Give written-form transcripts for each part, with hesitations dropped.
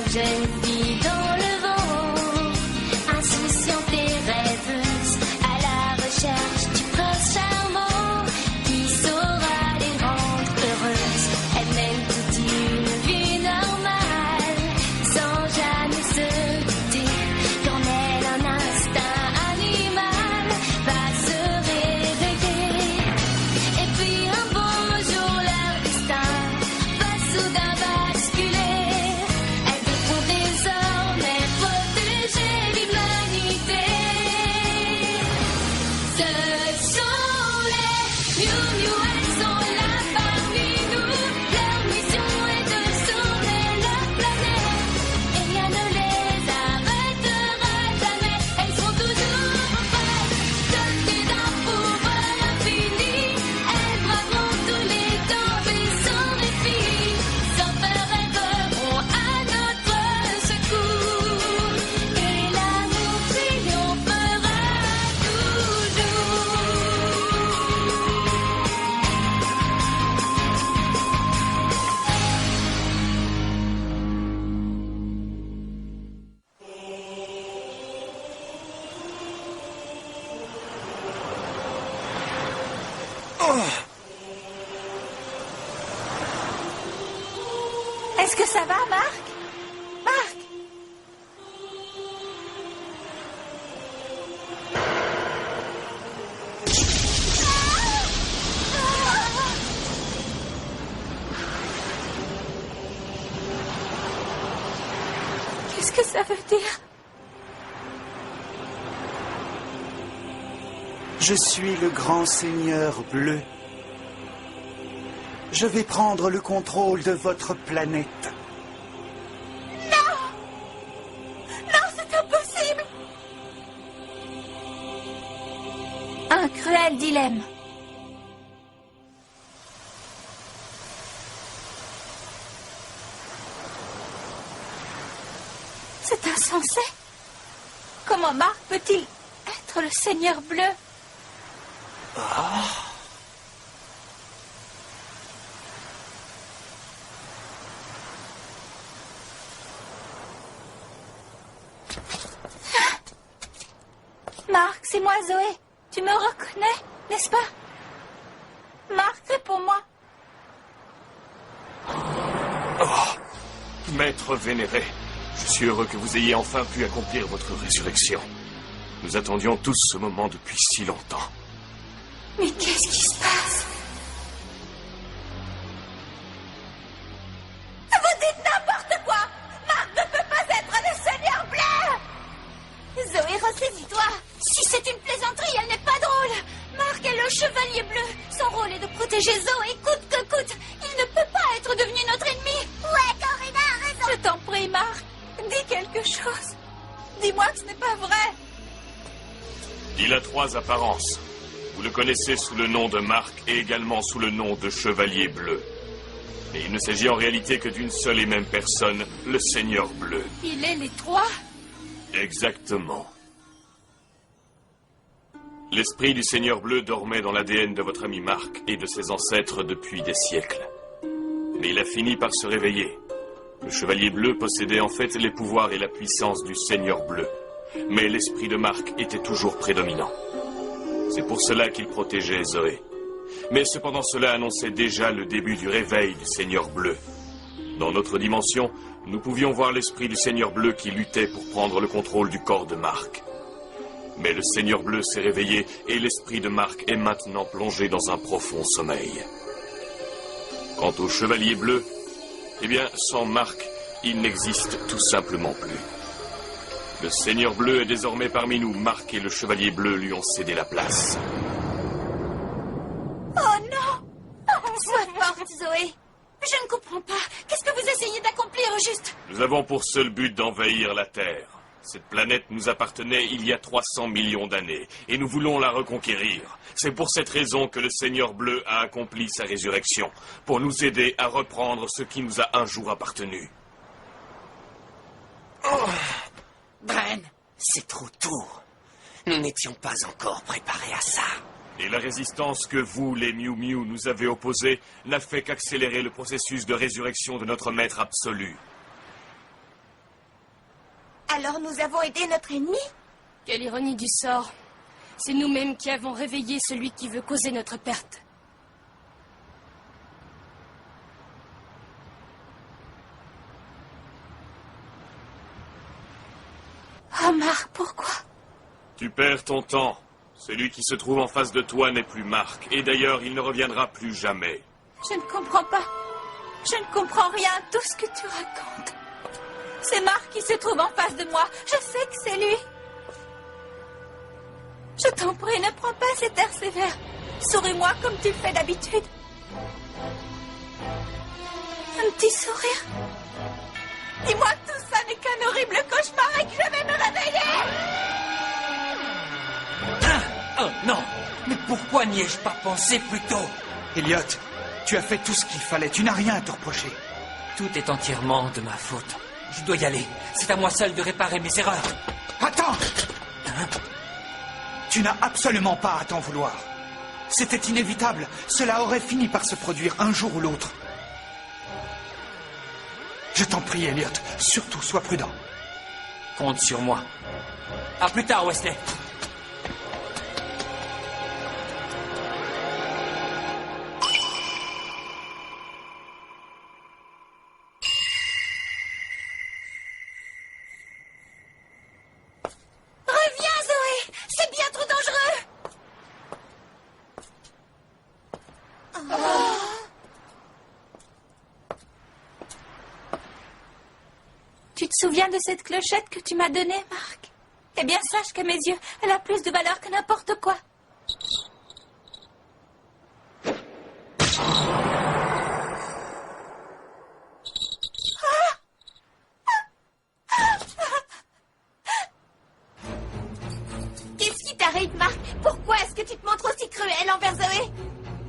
jeune fille dans le vent, insouciante et rêveuse, à la recherche du prince charmant qui saura les rendre heureuses. Elle mène toute une vie normale, sans jamais se douter qu'en elle un instinct animal va se réveiller. Et puis un beau jour leur destin va soudain basculer. Elles devront désormais protéger l'humanité. Ce sont les Miou Miou, elles sont là parmi nous. Leur mission est de sauver la planète, et rien ne les arrêtera jamais. Elles sont toujours prêtes, dotées d'un pouvoir infini. Elles braveront tous les dangers sans répit. Sans peur, elles voleront à notre secours, et l'amour triomphera toujours. Est-ce que ça va, Marc? Marc? Qu'est-ce que ça veut dire? Je suis le grand seigneur bleu. Je vais prendre le contrôle de votre planète. Non, c'est impossible! Un cruel dilemme. C'est insensé. Comment Marc peut-il être le Seigneur bleu? Marc, c'est moi, Zoé. Tu me reconnais, n'est-ce pas? Marc, réponds-moi. Maître vénéré, je suis heureux que vous ayez enfin pu accomplir votre résurrection. Nous attendions tous ce moment depuis si longtemps. Mais qu'est-ce qui se passe? Vous dites n'importe quoi! Marc ne peut pas être le Seigneur bleu! Zoé, ressaisis-toi! Si c'est une plaisanterie, elle n'est pas drôle! Marc est le chevalier bleu. Son rôle est de protéger Zoé coûte que coûte. Il ne peut pas être devenu notre ennemi. Ouais, Corinna a raison. Je t'en prie, Marc. Dis quelque chose. Dis-moi que ce n'est pas vrai. Il a 3 apparences. Vous le connaissez sous le nom de Marc et également sous le nom de Chevalier Bleu. Mais il ne s'agit en réalité que d'une seule et même personne, le Seigneur Bleu. Il est les 3. Exactement. L'esprit du Seigneur Bleu dormait dans l'ADN de votre ami Marc et de ses ancêtres depuis des siècles. Mais il a fini par se réveiller. Le Chevalier Bleu possédait en fait les pouvoirs et la puissance du Seigneur Bleu. Mais l'esprit de Marc était toujours prédominant. C'est pour cela qu'il protégeait Zoé. Mais cependant cela annonçait déjà le début du réveil du Seigneur Bleu. Dans notre dimension, nous pouvions voir l'esprit du Seigneur Bleu qui luttait pour prendre le contrôle du corps de Marc. Mais le Seigneur Bleu s'est réveillé et l'esprit de Marc est maintenant plongé dans un profond sommeil. Quant au Chevalier Bleu, eh bien, sans Marc, il n'existe tout simplement plus. Le Seigneur Bleu est désormais parmi nous. Marc et le Chevalier Bleu lui ont cédé la place. Oh non! Sois forte, Zoé. Je ne comprends pas. Qu'est-ce que vous essayez d'accomplir au juste? Nous avons pour seul but d'envahir la Terre. Cette planète nous appartenait il y a 300 millions d'années, et nous voulons la reconquérir. C'est pour cette raison que le Seigneur Bleu a accompli sa résurrection, pour nous aider à reprendre ce qui nous a un jour appartenu. Bren, c'est trop tôt. Nous n'étions pas encore préparés à ça. Et la résistance que vous, les Miou Miou, nous avez opposée n'a fait qu'accélérer le processus de résurrection de notre maître absolu. Alors nous avons aidé notre ennemi? Quelle ironie du sort. C'est nous-mêmes qui avons réveillé celui qui veut causer notre perte. Oh, Marc, pourquoi? Tu perds ton temps. Celui qui se trouve en face de toi n'est plus Marc. Et d'ailleurs, il ne reviendra plus jamais. Je ne comprends pas. Je ne comprends rien à tout ce que tu racontes. C'est Marc qui se trouve en face de moi. Je sais que c'est lui. Je t'en prie, ne prends pas cet air sévère. Souris-moi comme tu le fais d'habitude. Un petit sourire. Dis-moi que tout ça n'est qu'un horrible cauchemar et que je vais me réveiller. Oh non! Mais pourquoi n'y ai-je pas pensé plus tôt? Elliot, tu as fait tout ce qu'il fallait. Tu n'as rien à te reprocher. Tout est entièrement de ma faute. Je dois y aller. C'est à moi seul de réparer mes erreurs. Attends! Tu n'as absolument pas à t'en vouloir. C'était inévitable. Cela aurait fini par se produire un jour ou l'autre. Je t'en prie, Elliot. Surtout, sois prudent. Compte sur moi. À plus tard, Wesley. Reviens, Zoé. C'est bien trop dangereux. Tu te souviens de cette clochette que tu m'as donnée, Marc? Eh bien, sache qu'à mes yeux, elle a plus de valeur que n'importe quoi. Qu'est-ce qui t'arrive, Marc? Pourquoi est-ce que tu te montres aussi cruel envers Zoé?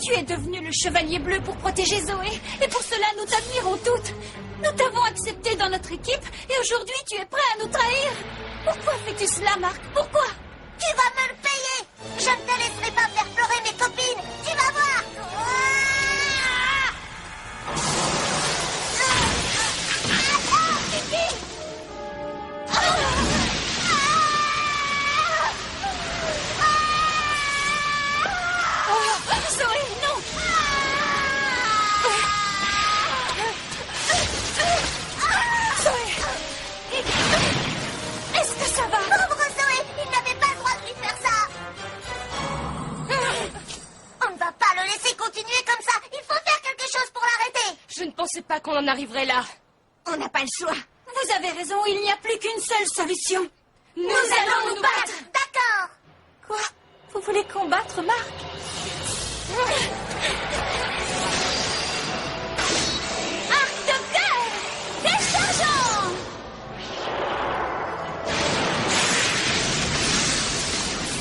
Tu es devenu le chevalier bleu pour protéger Zoé, et pour cela nous t'admirons toutes. Nous t'avons accepté dans notre équipe, et aujourd'hui tu es prêt à nous trahir. Pourquoi fais-tu cela, Marc? Pourquoi? Tu vas me le payer. Je ne te laisserai pas faire pleurer mes copines. Tu vas voir. Oh, Zoé, non! Zoé! Est-ce que ça va? Pauvre Zoé, il n'avait pas le droit de lui faire ça. On ne va pas le laisser continuer comme ça. Il faut faire quelque chose pour l'arrêter. Je ne pensais pas qu'on en arriverait là. On n'a pas le choix. Vous avez raison, il n'y a plus qu'une seule solution. Nous allons nous battre. D'accord. Quoi? Vous voulez combattre Marc? Arc de fer! Déchargeons!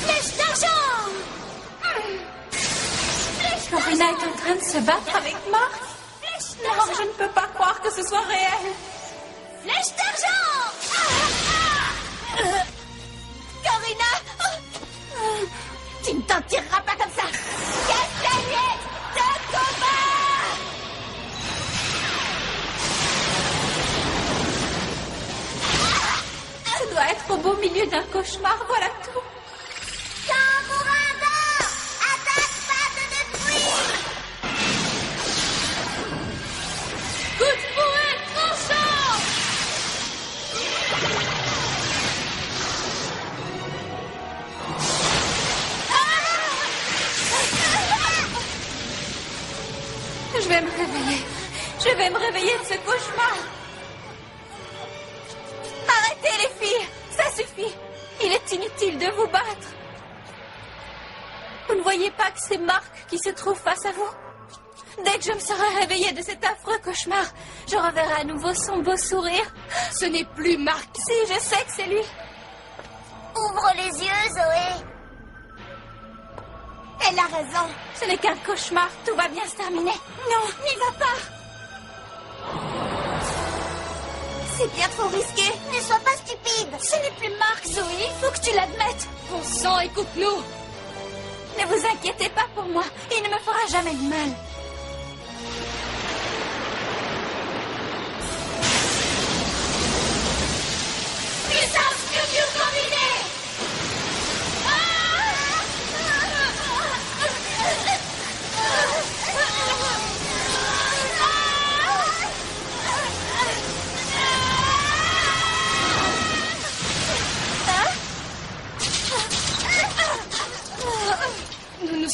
Flèche d'argent! Corinna est en train de se battre avec Marc? Non, je ne peux pas croire que ce soit réel. Flèche d'argent! Corinna! Tu ne t'en tireras pas comme ça! Castagnet de combat! Ça doit être au beau milieu d'un cauchemar, voilà tout. Tambourin d'or. Attaque patte de fruits. Coup de fouet tranchant! Je vais me réveiller. Je vais me réveiller de ce cauchemar. Arrêtez les filles. Ça suffit. Il est inutile de vous battre. Vous ne voyez pas que c'est Marc qui se trouve face à vous? Dès que je me serai réveillée de cet affreux cauchemar, je reverrai à nouveau son beau sourire. Ce n'est plus Marc. Si, je sais que c'est lui. Ouvre les yeux, Zoé. Elle a raison. Ce n'est qu'un cauchemar. Tout va bien se terminer. Non, n'y va pas. C'est bien trop risqué. Ne sois pas stupide. Ce n'est plus Marc, Zoé. Il faut que tu l'admettes. Bon sang, écoute-nous. Ne vous inquiétez pas pour moi. Il ne me fera jamais de mal.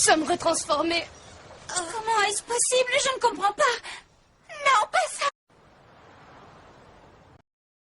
sommes retransformés. Comment est-ce possible? Je ne comprends pas.